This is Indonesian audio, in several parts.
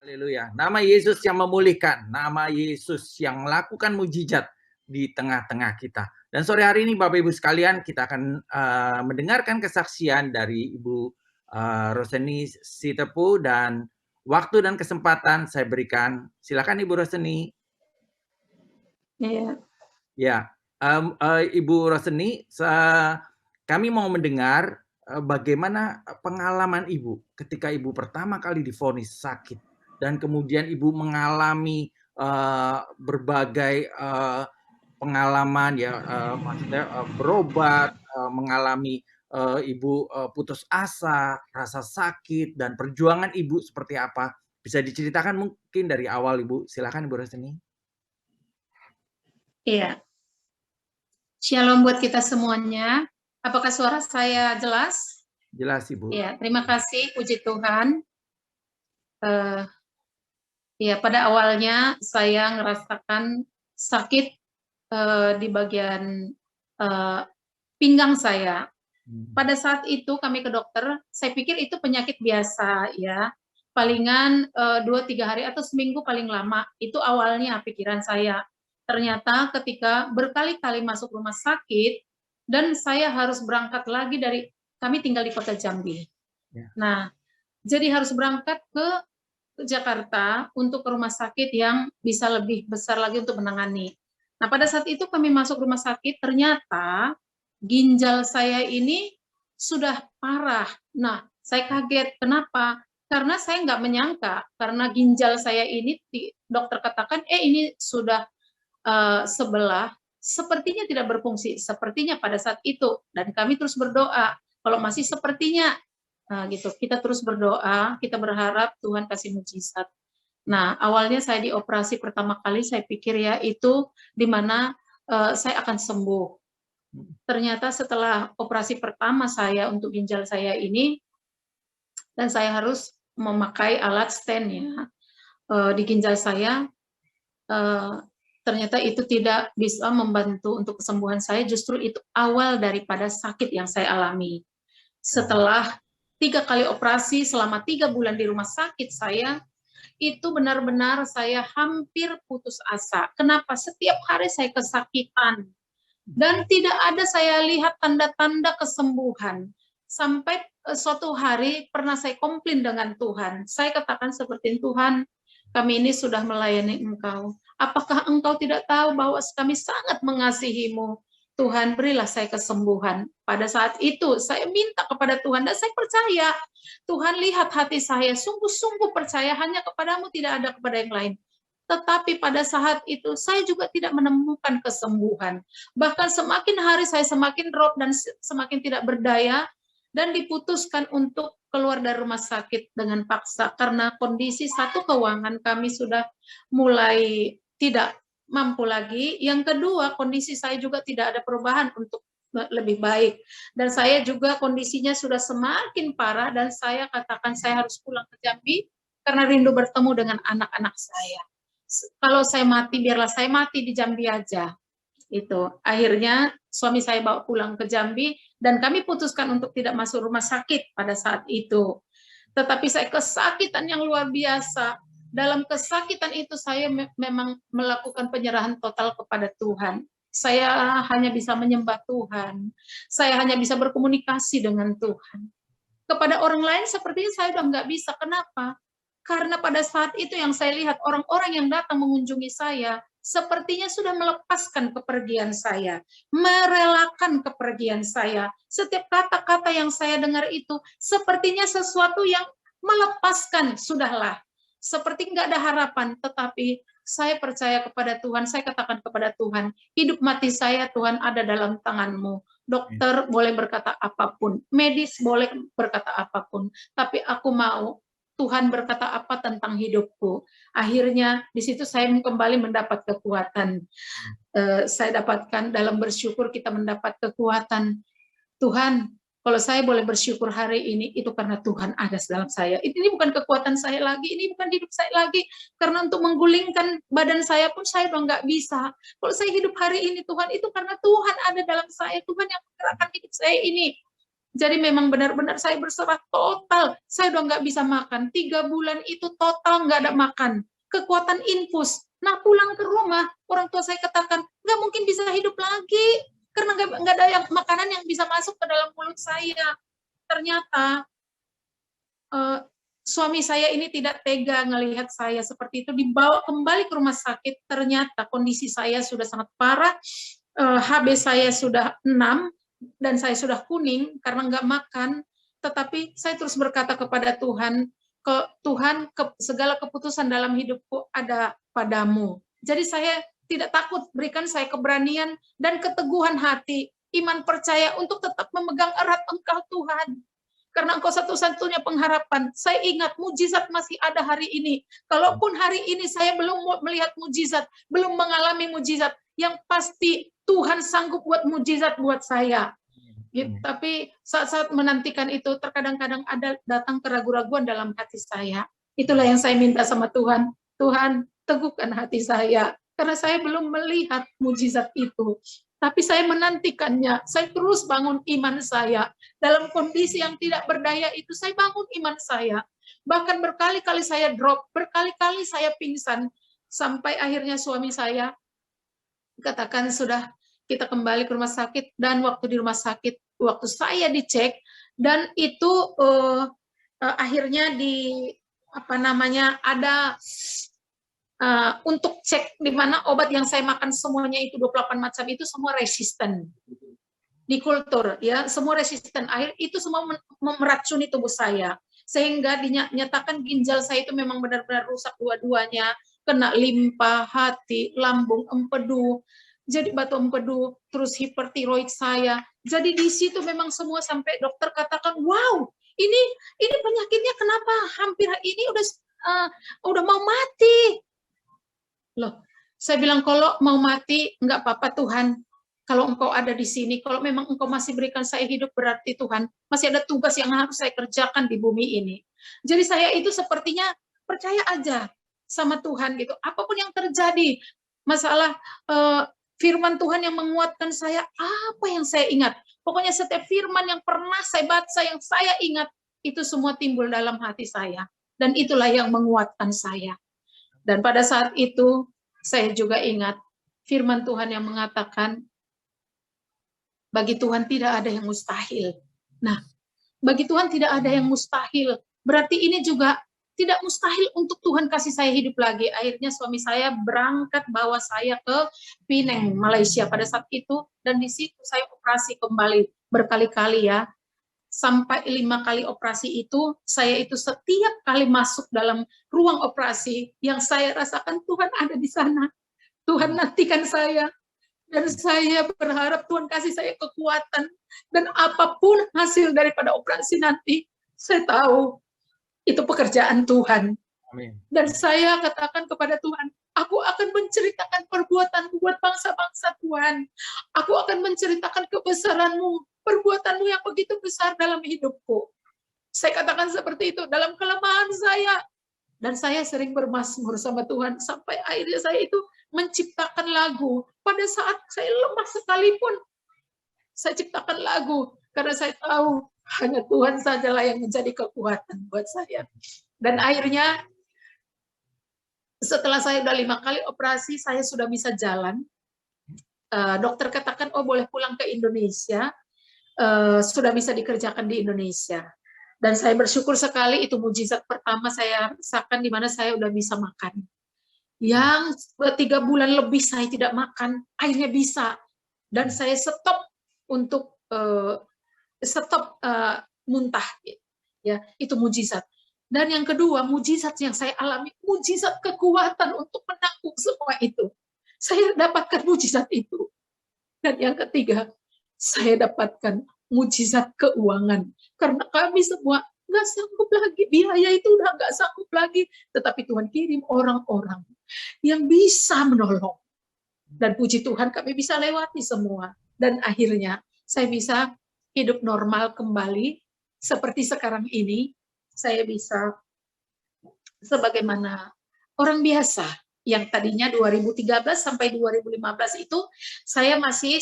Haleluya. Nama Yesus yang memulihkan, nama Yesus yang melakukan mujizat di tengah-tengah kita. Dan sore hari ini Bapak Ibu sekalian, kita akan mendengarkan kesaksian dari Ibu Roseni Sitepu, dan waktu dan kesempatan saya berikan. Silakan Ibu Roseni. Iya. Ya, Ibu Roseni, kami mau mendengar bagaimana pengalaman Ibu ketika Ibu pertama kali divonis sakit dan kemudian Ibu mengalami berbagai pengalaman ya, maksudnya berobat, mengalami Ibu putus asa, rasa sakit, dan perjuangan Ibu seperti apa? Bisa diceritakan mungkin dari awal Ibu. Silakan Ibu Roseni. Iya. Shalom buat kita semuanya. Apakah suara saya jelas? Jelas Ibu. Iya, terima kasih, puji Tuhan. Ya, pada awalnya saya ngerasakan sakit di bagian pinggang saya. Pada saat itu kami ke dokter, saya pikir itu penyakit biasa ya. Palingan 2-3 hari atau seminggu paling lama. Itu awalnya pikiran saya. Ternyata ketika berkali-kali masuk rumah sakit dan saya harus berangkat lagi kami tinggal di Kota Jambi. Nah, jadi harus berangkat ke Jakarta untuk ke rumah sakit yang bisa lebih besar lagi untuk menangani. Nah, pada saat itu kami masuk rumah sakit, ternyata ginjal saya ini sudah parah. Nah, saya kaget. Kenapa? Karena saya nggak menyangka, karena ginjal saya ini, dokter katakan, ini sudah sebelah, sepertinya tidak berfungsi. Sepertinya pada saat itu. Dan kami terus berdoa. Kalau masih sepertinya, nah, gitu. Kita terus berdoa, kita berharap Tuhan kasih mujizat. Nah, awalnya saya dioperasi pertama kali, saya pikir ya itu di mana saya akan sembuh. Ternyata setelah operasi pertama saya untuk ginjal saya ini, dan saya harus memakai alat stent ya di ginjal saya, ternyata itu tidak bisa membantu untuk kesembuhan saya. Justru itu awal daripada sakit yang saya alami. Setelah 3 kali operasi selama 3 bulan di rumah sakit saya, itu benar-benar saya hampir putus asa. Kenapa? Setiap hari saya kesakitan. Dan tidak ada saya lihat tanda-tanda kesembuhan. Sampai suatu hari pernah saya komplain dengan Tuhan. Saya katakan seperti Tuhan, kami ini sudah melayani Engkau. Apakah Engkau tidak tahu bahwa kami sangat mengasihi-Mu? Tuhan, berilah saya kesembuhan. Pada saat itu saya minta kepada Tuhan dan saya percaya. Tuhan, lihat hati saya, sungguh-sungguh percaya hanya kepadamu, tidak ada kepada yang lain. Tetapi pada saat itu saya juga tidak menemukan kesembuhan. Bahkan semakin hari saya semakin drop dan semakin tidak berdaya, dan diputuskan untuk keluar dari rumah sakit dengan paksa karena kondisi satu, keuangan kami sudah mulai tidak mampu lagi. Yang kedua, kondisi saya juga tidak ada perubahan untuk lebih baik. Dan saya juga kondisinya sudah semakin parah dan saya katakan saya harus pulang ke Jambi karena rindu bertemu dengan anak-anak saya. Kalau saya mati, biarlah saya mati di Jambi aja. Itu. Akhirnya suami saya bawa pulang ke Jambi dan kami putuskan untuk tidak masuk rumah sakit pada saat itu. Tetapi saya kesakitan yang luar biasa. Dalam kesakitan itu saya memang melakukan penyerahan total kepada Tuhan. Saya hanya bisa menyembah Tuhan. Saya hanya bisa berkomunikasi dengan Tuhan. Kepada orang lain sepertinya saya udah nggak bisa. Kenapa? Karena pada saat itu yang saya lihat orang-orang yang datang mengunjungi saya sepertinya sudah melepaskan kepergian saya, merelakan kepergian saya. Setiap kata-kata yang saya dengar itu sepertinya sesuatu yang melepaskan, sudahlah. Seperti nggak ada harapan, tetapi saya percaya kepada Tuhan, saya katakan kepada Tuhan, hidup mati saya Tuhan ada dalam tangan-Mu. Dokter boleh berkata apapun, medis boleh berkata apapun, tapi aku mau Tuhan berkata apa tentang hidupku. Akhirnya di situ saya kembali mendapat kekuatan. Saya dapatkan dalam bersyukur kita mendapat kekuatan. Tuhan, Kalau saya boleh bersyukur hari ini, itu karena Tuhan ada dalam saya. Ini bukan kekuatan saya lagi, ini bukan hidup saya lagi. Karena untuk menggulingkan badan saya pun saya udah nggak bisa. Kalau saya hidup hari ini, Tuhan, itu karena Tuhan ada dalam saya. Tuhan yang menggerakkan hidup saya ini. Jadi memang benar-benar saya berserah total. Saya udah nggak bisa makan. 3 bulan itu total nggak ada makan. Kekuatan infus. Nah, pulang ke rumah, orang tua saya katakan, nggak mungkin bisa hidup lagi. Karena nggak ada makanan yang bisa masuk ke dalam mulut saya. Ternyata suami saya ini tidak tega ngelihat saya seperti itu, dibawa kembali ke rumah sakit. Ternyata kondisi saya sudah sangat parah, HB saya sudah 6 dan saya sudah kuning karena nggak makan. Tetapi saya terus berkata kepada Tuhan, Tuhan, segala keputusan dalam hidupku ada padamu. Jadi saya tidak takut, berikan saya keberanian dan keteguhan hati, iman percaya untuk tetap memegang erat Engkau Tuhan. Karena Engkau satu-satunya pengharapan. Saya ingat mujizat masih ada hari ini. Kalaupun hari ini saya belum melihat mujizat, belum mengalami mujizat, yang pasti Tuhan sanggup buat mujizat buat saya. Gitu. Tapi saat-saat menantikan itu, terkadang-kadang ada datang keraguan-raguan dalam hati saya. Itulah yang saya minta sama Tuhan. Tuhan, teguhkan hati saya. Karena saya belum melihat mujizat itu. Tapi saya menantikannya. Saya terus bangun iman saya. Dalam kondisi yang tidak berdaya itu, saya bangun iman saya. Bahkan berkali-kali saya drop, berkali-kali saya pingsan. Sampai akhirnya suami saya katakan, sudah, kita kembali ke rumah sakit. Dan waktu di rumah sakit, waktu saya dicek, dan itu akhirnya ada untuk cek di mana obat yang saya makan semuanya itu 28 macam itu semua resisten di kultur, ya, semua resisten. Akhir itu semua meracuni tubuh saya, sehingga dinyatakan ginjal saya itu memang benar-benar rusak dua-duanya, kena limpa, hati, lambung, empedu, jadi batu empedu, terus hipertiroid saya. Jadi di situ memang semua sampai dokter katakan, wow, ini penyakitnya kenapa hampir ini udah mau mati. Loh, saya bilang, kalau mau mati nggak apa-apa Tuhan. Kalau Engkau ada di sini, kalau memang Engkau masih berikan saya hidup, berarti Tuhan masih ada tugas yang harus saya kerjakan di bumi ini. Jadi saya itu sepertinya percaya aja sama Tuhan gitu. Apapun yang terjadi, masalah firman Tuhan yang menguatkan saya, apa yang saya ingat. Pokoknya setiap firman yang pernah saya baca, yang saya ingat, itu semua timbul dalam hati saya. Dan itulah yang menguatkan saya. Dan pada saat itu, saya juga ingat firman Tuhan yang mengatakan, bagi Tuhan tidak ada yang mustahil. Nah, bagi Tuhan tidak ada yang mustahil. Berarti ini juga tidak mustahil untuk Tuhan kasih saya hidup lagi. Akhirnya suami saya berangkat bawa saya ke Penang, Malaysia pada saat itu. Dan di situ saya operasi kembali berkali-kali ya. Sampai 5 kali operasi itu, saya itu setiap kali masuk dalam ruang operasi, yang saya rasakan Tuhan ada di sana. Tuhan nantikan saya. Dan saya berharap Tuhan kasih saya kekuatan. Dan apapun hasil daripada operasi nanti, saya tahu itu pekerjaan Tuhan. Amin. Dan saya katakan kepada Tuhan, aku akan menceritakan perbuatan-Mu buat bangsa-bangsa Tuhan. Aku akan menceritakan kebesaran-Mu, perbuatan-Mu yang begitu besar dalam hidupku. Saya katakan seperti itu dalam kelemahan saya. Dan saya sering bermazmur sama Tuhan, sampai akhirnya saya itu menciptakan lagu. Pada saat saya lemah sekalipun, saya ciptakan lagu. Karena saya tahu, hanya Tuhan sajalah yang menjadi kekuatan buat saya. Dan akhirnya, setelah saya udah 5 kali operasi, saya sudah bisa jalan. Dokter katakan, oh boleh pulang ke Indonesia, sudah bisa dikerjakan di Indonesia. Dan saya bersyukur sekali, itu mujizat pertama saya rasakan, di mana saya udah bisa makan. Yang 3 bulan lebih saya tidak makan, akhirnya bisa. Dan saya stop untuk muntah. Ya, itu mujizat. Dan yang kedua, mujizat yang saya alami, mujizat kekuatan untuk menanggung semua itu. Saya dapatkan mujizat itu. Dan yang ketiga, saya dapatkan mujizat keuangan. Karena kami semua nggak sanggup lagi, biaya itu udah nggak sanggup lagi. Tetapi Tuhan kirim orang-orang yang bisa menolong. Dan puji Tuhan kami bisa lewati semua. Dan akhirnya saya bisa hidup normal kembali seperti sekarang ini, saya bisa sebagaimana orang biasa yang tadinya 2013 sampai 2015 itu saya masih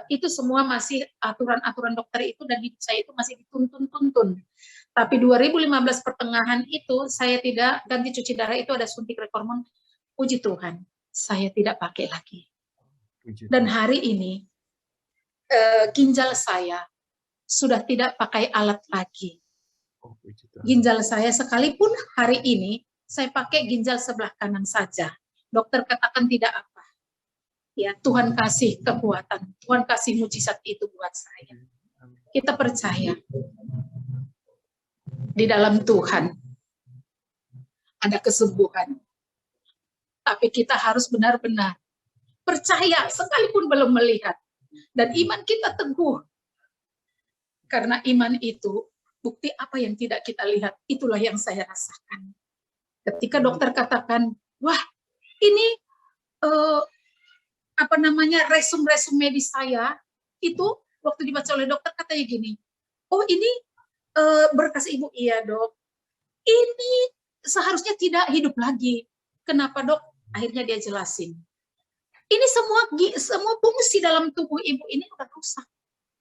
itu semua masih aturan-aturan dokter itu, dan hidup saya itu masih dituntun-tuntun. Tapi 2015 pertengahan itu saya tidak ganti cuci darah, itu ada suntik hormon. Puji Tuhan, saya tidak pakai lagi. Dan hari ini ginjal saya sudah tidak pakai alat lagi. Ginjal saya sekalipun hari ini saya pakai ginjal sebelah kanan saja. Dokter katakan tidak apa. Ya, Tuhan kasih kekuatan, Tuhan kasih mujizat itu buat saya. Kita percaya di dalam Tuhan ada kesembuhan. Tapi kita harus benar-benar percaya sekalipun belum melihat. Dan iman kita teguh. Karena iman itu bukti apa yang tidak kita lihat, itulah yang saya rasakan. Ketika dokter katakan, wah ini resume medis saya, itu waktu dibaca oleh dokter katanya gini, oh ini berkas ibu, iya dok, ini seharusnya tidak hidup lagi. Kenapa dok? Akhirnya dia jelasin, ini semua fungsi dalam tubuh ibu ini udah rusak.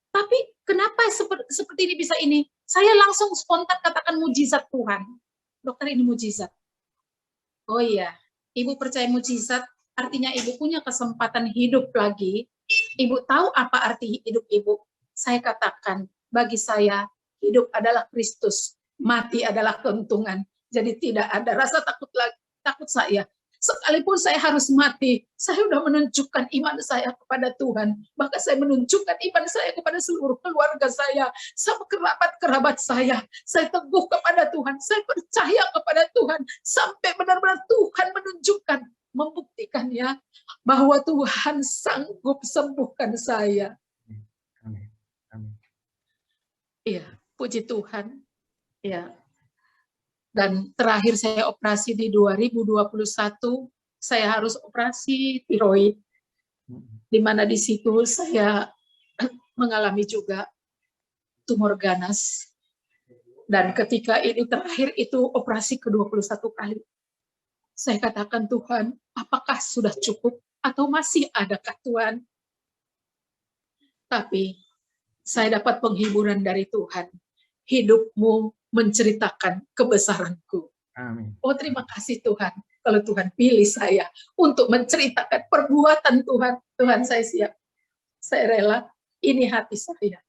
Tapi kenapa seperti ini bisa ini? Saya langsung spontan katakan mujizat Tuhan. Dokter, ini mujizat. Oh iya, ibu percaya mujizat, artinya ibu punya kesempatan hidup lagi. Ibu tahu apa arti hidup ibu? Saya katakan, bagi saya hidup adalah Kristus, mati adalah keuntungan. Jadi tidak ada rasa takut lagi, takut saya. Sekalipun saya harus mati, saya sudah menunjukkan iman saya kepada Tuhan. Bahkan saya menunjukkan iman saya kepada seluruh keluarga saya, sama kerabat-kerabat saya. Saya teguh kepada Tuhan, saya percaya kepada Tuhan, sampai benar-benar Tuhan menunjukkan, membuktikan ya, bahwa Tuhan sanggup sembuhkan saya. Amin. Amin. Iya, puji Tuhan. Ya. Dan terakhir saya operasi di 2021, saya harus operasi tiroid, di mana di situ saya mengalami juga tumor ganas. Dan ketika ini terakhir itu operasi ke-21 kali, saya katakan, Tuhan, apakah sudah cukup atau masih adakah Tuhan? Tapi saya dapat penghiburan dari Tuhan. Hidupmu menceritakan kebesaranku. Amin. Oh, terima kasih Tuhan. Kalau Tuhan pilih saya untuk menceritakan perbuatan Tuhan, Tuhan saya siap. Saya rela, ini hati saya.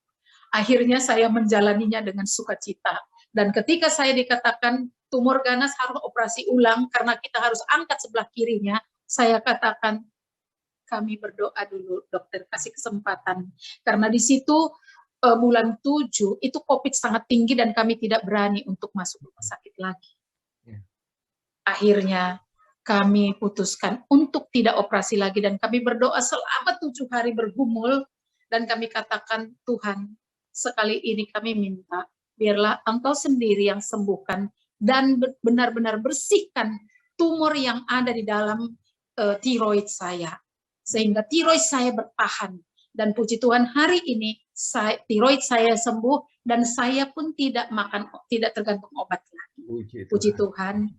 Akhirnya saya menjalaninya dengan sukacita. Dan ketika saya dikatakan tumor ganas harus operasi ulang karena kita harus angkat sebelah kirinya, saya katakan, kami berdoa dulu, dokter, kasih kesempatan. Karena di situ bulan 7 itu COVID sangat tinggi dan kami tidak berani untuk masuk rumah sakit lagi. Akhirnya kami putuskan untuk tidak operasi lagi dan kami berdoa selama 7 hari bergumul dan kami katakan, Tuhan, sekali ini kami minta biarlah Engkau sendiri yang sembuhkan dan benar-benar bersihkan tumor yang ada di dalam tiroid saya sehingga tiroid saya bertahan. Dan puji Tuhan hari ini tiroid saya sembuh dan saya pun tidak tergantung obat lagi. Puji Tuhan.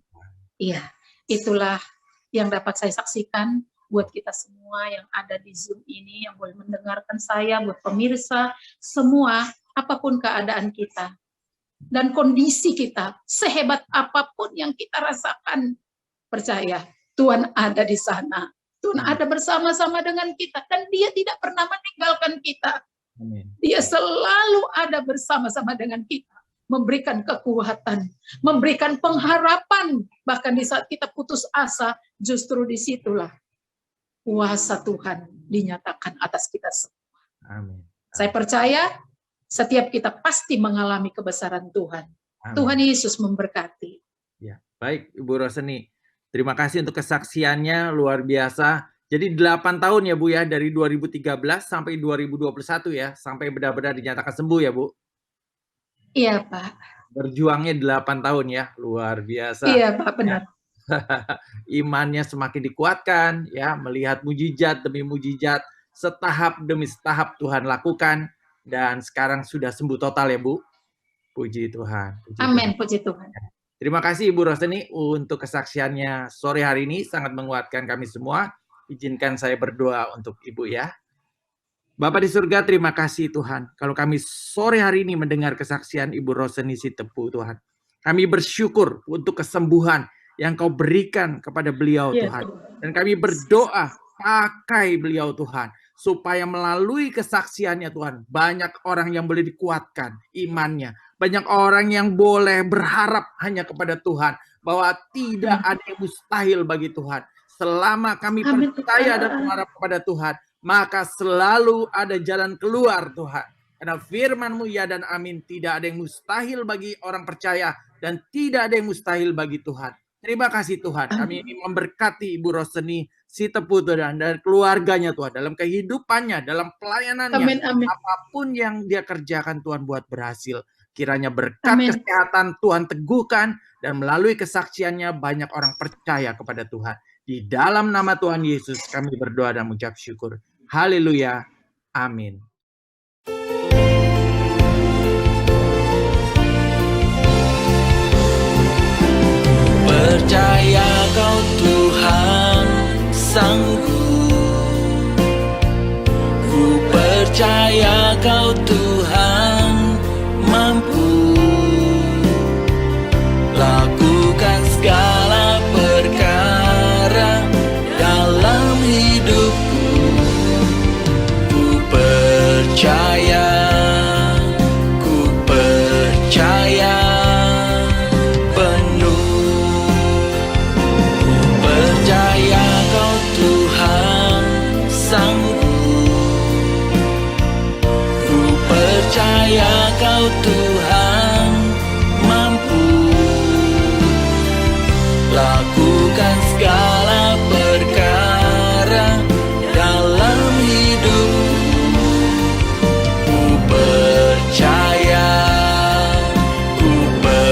Iya, itulah yang dapat saya saksikan buat kita semua yang ada di Zoom ini, yang boleh mendengarkan saya, buat pemirsa semua, apapun keadaan kita dan kondisi kita, sehebat apapun yang kita rasakan, percaya Tuhan ada di sana. Tuhan ada bersama-sama dengan kita dan Dia tidak pernah meninggalkan kita. Dia selalu ada bersama-sama dengan kita, memberikan kekuatan, memberikan pengharapan. Bahkan di saat kita putus asa, justru disitulah kuasa Tuhan dinyatakan atas kita semua. Amin. Saya percaya setiap kita pasti mengalami kebesaran Tuhan. Amin. Tuhan Yesus memberkati. Ya, baik Ibu Roseni. Terima kasih untuk kesaksiannya, luar biasa. Jadi 8 tahun ya Bu ya, dari 2013 sampai 2021 ya, sampai benar-benar dinyatakan sembuh ya Bu? Iya Pak. Berjuangnya 8 tahun ya, luar biasa. Iya Pak, benar. Imannya semakin dikuatkan ya, melihat mujizat demi mujizat, setahap demi setahap Tuhan lakukan. dan sekarang sudah sembuh total ya Bu. Puji Tuhan. Puji Amin, Tuhan. puji Tuhan. Terima kasih Ibu Roseni untuk kesaksiannya sore hari ini, sangat menguatkan kami semua. Izinkan saya berdoa untuk Ibu ya. Bapa di surga, terima kasih Tuhan. Kalau kami sore hari ini mendengar kesaksian Ibu Roseni Sitepu Tuhan. Kami bersyukur untuk kesembuhan yang Kau berikan kepada beliau Tuhan. Dan kami berdoa, pakai beliau Tuhan. Supaya melalui kesaksiannya Tuhan, banyak orang yang boleh dikuatkan imannya. Banyak orang yang boleh berharap hanya kepada Tuhan. Bahwa tidak ada yang mustahil bagi Tuhan. Selama kami percaya dan berharap kepada Tuhan, maka selalu ada jalan keluar Tuhan. Karena firman-Mu ya dan amin, tidak ada yang mustahil bagi orang percaya dan tidak ada yang mustahil bagi Tuhan. Terima kasih Tuhan, kami ingin memberkati Ibu Roseni Sitepu Tuhan dan keluarganya Tuhan, dalam kehidupannya, dalam pelayanannya, Amin, amin. apapun yang dia kerjakan Tuhan buat berhasil. Kiranya berkat kesehatan Tuhan teguhkan dan melalui kesaksiannya banyak orang percaya kepada Tuhan. Di dalam nama Tuhan Yesus kami berdoa dan mengucap syukur. Haleluya. Amin. Percaya Kau Tuhan sanggup, ku percaya Kau Tuhan mampu lakukan segala perkara dalam hidupku. Ku percaya penuh. Ku percaya Kau Tuhan sanggup, ku percaya Kau Tuhan mampu lakukan segala perkara dalam hidupku. Ku percaya penuh.